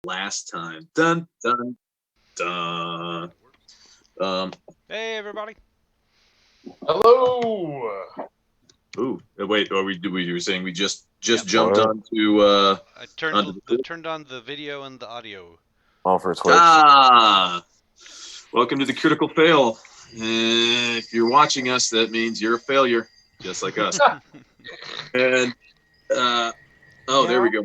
last time. Dun dun dun. Hey, everybody. Hello. Wait. You were saying we just Yep. jumped What? onto I onto the turned on the video and the audio. Oh, for Twitch. Welcome to the Critical Fail. If you're watching us, that means you're a failure, just like us. And there we go.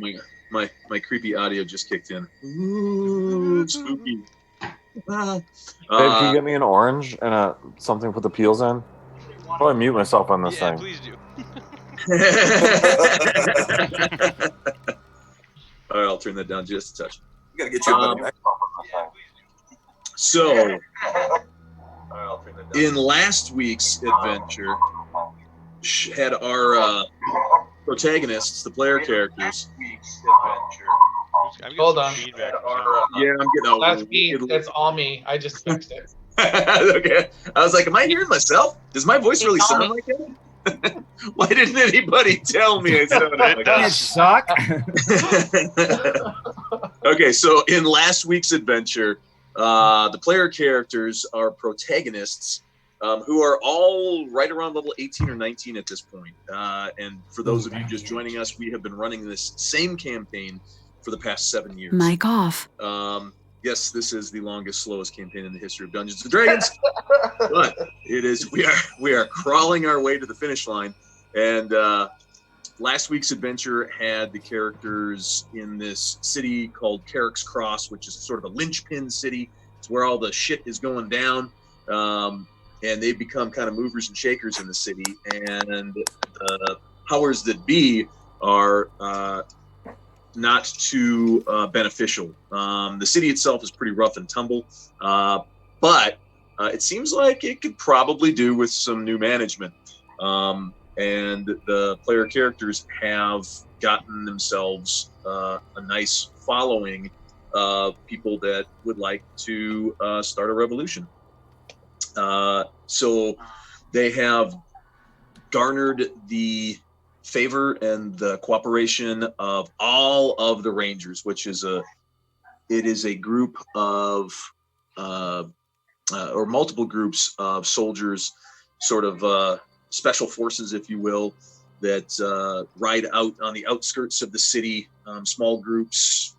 My creepy audio just kicked in. Ooh, spooky. Babe, can you get me an orange and something to put the peels in? How do I mute myself on this Yeah, thing? please do. All right, I'll turn that down just a touch. You gotta get your Um, So, in last week's adventure, had our protagonists, the player characters. I'm getting Hold some on. feedback. Yeah, I'm getting That's me. That's all me. I just fixed it. Okay. I was like, am I hearing myself? Does my voice really It's all sound like that? Why didn't anybody tell me I sounded like You suck. that? Okay, so in last week's adventure, the player characters are protagonists who are all right around level 18 or 19 at this point. And for those of you just joining us, we have been running this same campaign for the past 7 years. Mic off. Yes, this is the longest, slowest campaign in the history of Dungeons and Dragons, but it is. We are crawling our way to the finish line, and last week's adventure had the characters in this city called Carrack's Cross, which is sort of a linchpin city. It's where all the shit is going down, and they've become kind of movers and shakers in the city. And the powers that be are not too beneficial. The city itself is pretty rough and tumble, but it seems like it could probably do with some new management. And the player characters have gotten themselves a nice following of people that would like to start a revolution. So they have garnered the favor and the cooperation of all of the Rangers, which is a group of or multiple groups of soldiers, sort of special forces, if you will, that ride out on the outskirts of the city, small groups,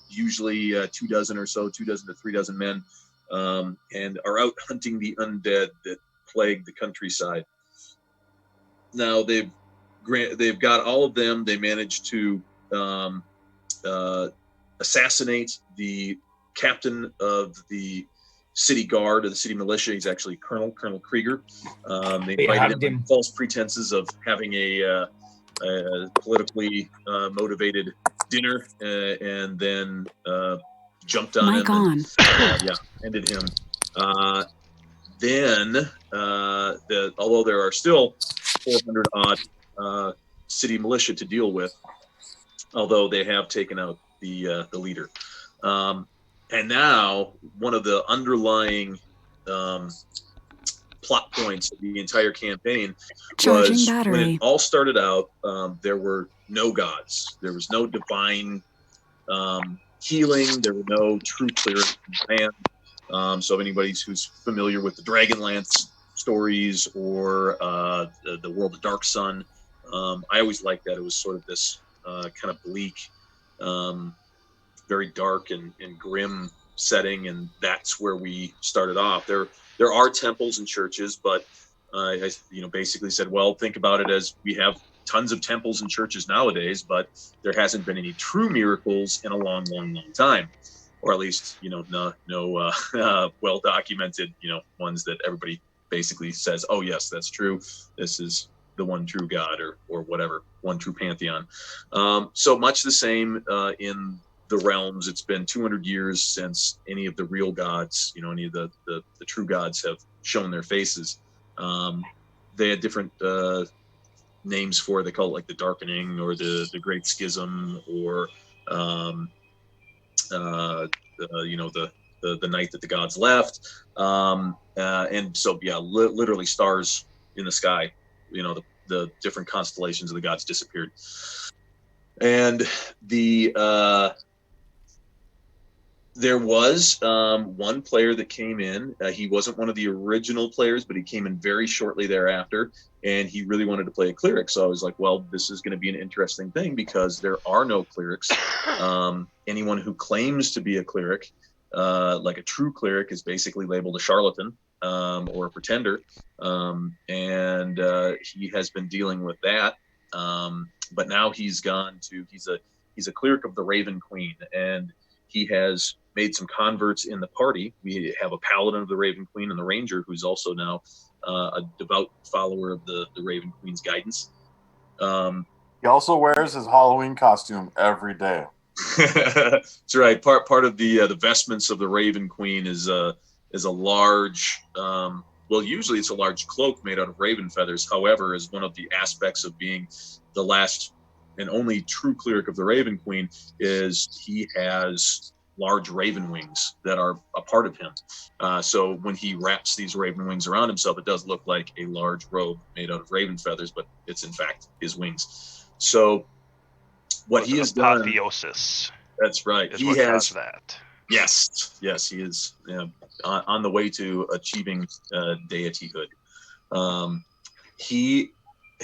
usually 2 to 3 dozen men, and are out hunting the undead that plague the countryside. Now they've got all of them. They managed to assassinate the captain of the city guard or the city militia. He's actually Colonel Krieger. They invited him on false pretenses of having a politically motivated dinner, and then jumped on Mic him on. and ended him. Then, although there are still 400 odd city militia to deal with, although they have taken out the leader. And now, one of the underlying plot points of the entire campaign was when it all started out, there were no gods. There was no divine healing. There were no true clerics in the land. So anybody who's familiar with the Dragonlance stories or the World of Dark Sun, I always liked that. It was sort of this kind of bleak, very dark and grim setting, and that's where we started off. There are temples and churches, but I basically said, well, think about it as we have tons of temples and churches nowadays, but there hasn't been any true miracles in a long time, or at least no well documented ones that everybody basically says, oh yes, that's true, this is the one true God, or whatever, one true pantheon. So much the same in the realms. It's been 200 years since any of the real gods, any of the true gods have shown their faces. They had different names for it. They call it like the Darkening or the Great Schism, or the night that the gods left. And so, literally stars in the sky, the different constellations of the gods disappeared. And the There was one player that came in. He wasn't one of the original players, but he came in very shortly thereafter, and he really wanted to play a cleric. So I was like, well, this is going to be an interesting thing because there are no clerics. Anyone who claims to be a cleric, like a true cleric, is basically labeled a charlatan or a pretender, and he has been dealing with that. But now he's a cleric of the Raven Queen, and he has made some converts in the party. We have a paladin of the Raven Queen and the ranger who's also now a devout follower of the Raven Queen's guidance. He also wears his Halloween costume every day. That's right. Part of the vestments of the Raven Queen is a large. Well, usually it's a large cloak made out of raven feathers. However, as one of the aspects of being the last and only true cleric of the Raven Queen, is he has large raven wings that are a part of him. So when he wraps these raven wings around himself, it does look like a large robe made out of raven feathers, but it's in fact his wings. So what he has done, apotheosis. That's right. He has that. Yes, he is on the way to achieving deityhood. He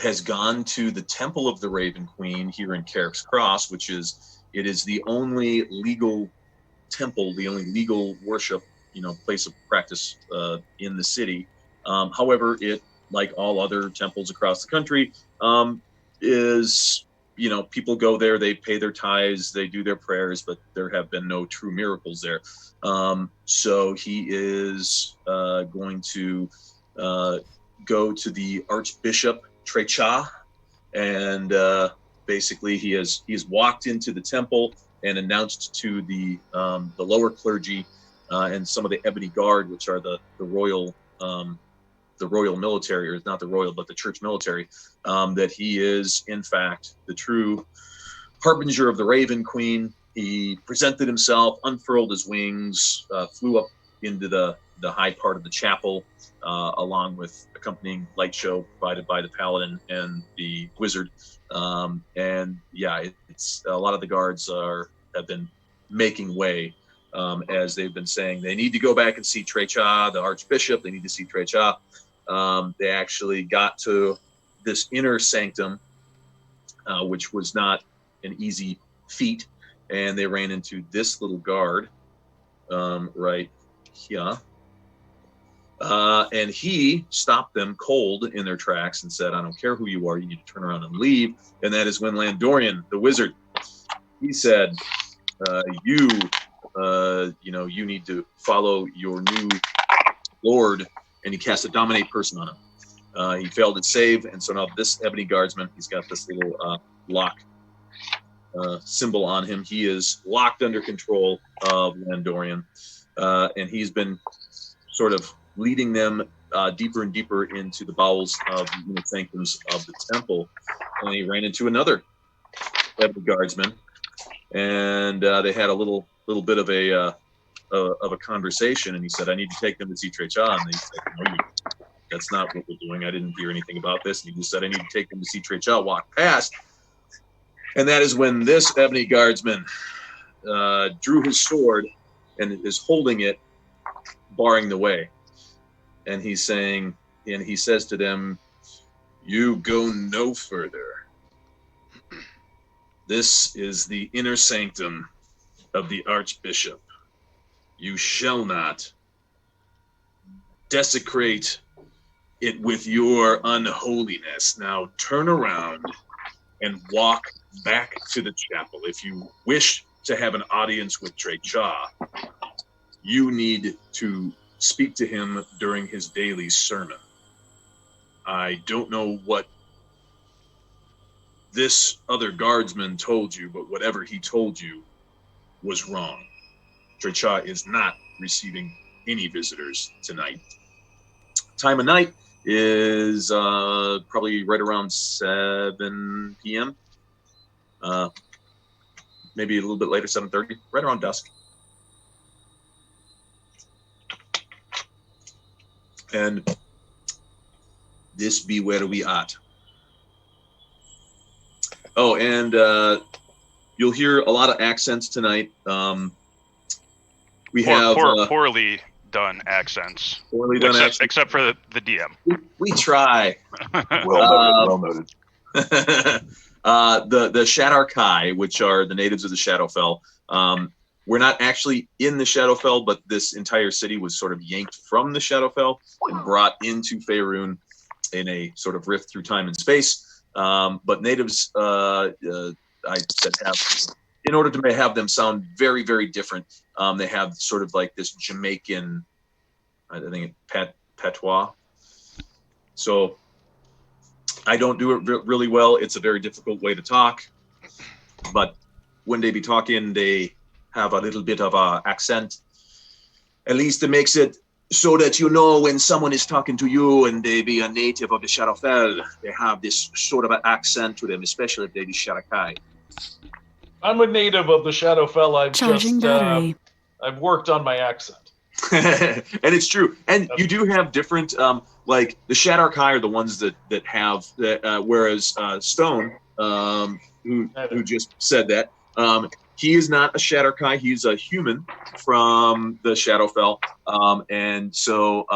has gone to the Temple of the Raven Queen here in Carrack's Cross, it is the only legal temple, the only legal worship, place of practice in the city. However, it, like all other temples across the country, is, people go there, they pay their tithes, they do their prayers, but there have been no true miracles there. So he is going to go to the Archbishop Trecha, and basically he's walked into the temple and announced to the lower clergy and some of the Ebony Guard, which are the royal military, or not the royal, but the church military, that he is in fact the true harbinger of the Raven Queen. He presented himself, unfurled his wings, flew up into the high part of the chapel, along with accompanying light show provided by the paladin and the wizard. It's a lot of the guards have been making way, as they've been saying they need to go back and see Trecha, the archbishop. They need to see Trecha. They actually got to this inner sanctum, which was not an easy feat, and they ran into this little guard right here. And he stopped them cold in their tracks and said, I don't care who you are, you need to turn around and leave. And that is when Landorian, the wizard, he said, you need to follow your new lord. And he cast a dominate person on him. He failed its save, and so now this Ebony Guardsman, he's got this little lock symbol on him. He is locked under control of Landorian, and he's been sort of leading them deeper and deeper into the bowels of the inner sanctums of the temple. And he ran into another Ebony Guardsman, and they had a little bit of a conversation, and he said, I need to take them to see Trecha. And they said, no, that's not what we're doing. I didn't hear anything about this. And he just said, I need to take them to see Trecha. Walk past. And that is when this Ebony Guardsman drew his sword and is holding it, barring the way. And he says to them, you go no further. This is the inner sanctum of the Archbishop. You shall not desecrate it with your unholiness. Now turn around and walk back to the chapel. If you wish to have an audience with Trecha, you need to speak to him during his daily sermon. I don't know what this other guardsman told you, but whatever he told you was wrong. Trecha is not receiving any visitors tonight. Time of night is probably right around 7 p.m. Maybe a little bit later, 7:30, right around dusk. And this be where we at. Oh, and you'll hear a lot of accents tonight. We have poorly done accents. Poorly done accents. Except for the DM. We try. Well noted. The Shadarkai, which are the natives of the Shadowfell. We're not actually in the Shadowfell, but this entire city was sort of yanked from the Shadowfell and brought into Faerun in a sort of rift through time and space. But natives, I said, have, in order to have them sound very, very different, they have sort of like this Jamaican, I think, patois. So I don't do it really well. It's a very difficult way to talk. But when they be talking, they have a little bit of a accent. At least it makes it so that you know when someone is talking to you and they be a native of the Shadowfell, they have this sort of an accent to them, especially if they be Shadakai. I'm a native of the Shadowfell. I've worked on my accent. And it's true. And you do have different, like the Shadarkai are the ones that have that, whereas Stone, who just said that, he is not a Shadarkai. He's a human from the Shadowfell. And so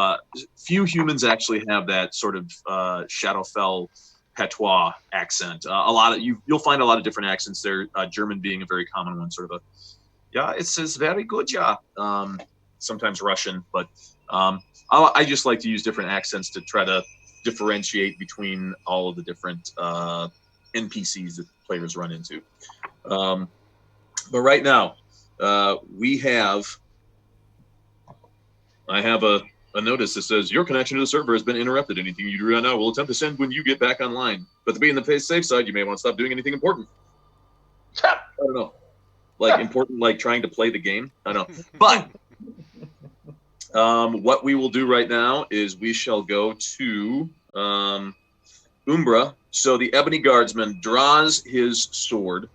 few humans actually have that sort of Shadowfell patois accent. A lot of you'll find a lot of different accents there. German being a very common one, sort of a, yeah, it says very good, yeah. Sometimes Russian, but I just like to use different accents to try to differentiate between all of the different NPCs that players run into. But right now, I have a notice that says your connection to the server has been interrupted. Anything you do right now will attempt to send when you get back online. But to be in the safe side, you may want to stop doing anything important. I don't know. Like important, like trying to play the game. I don't know. But what we will do right now is we shall go to Umbra. So the Ebony Guardsman draws his sword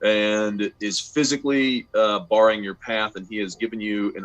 and is physically barring your path, and he has given you an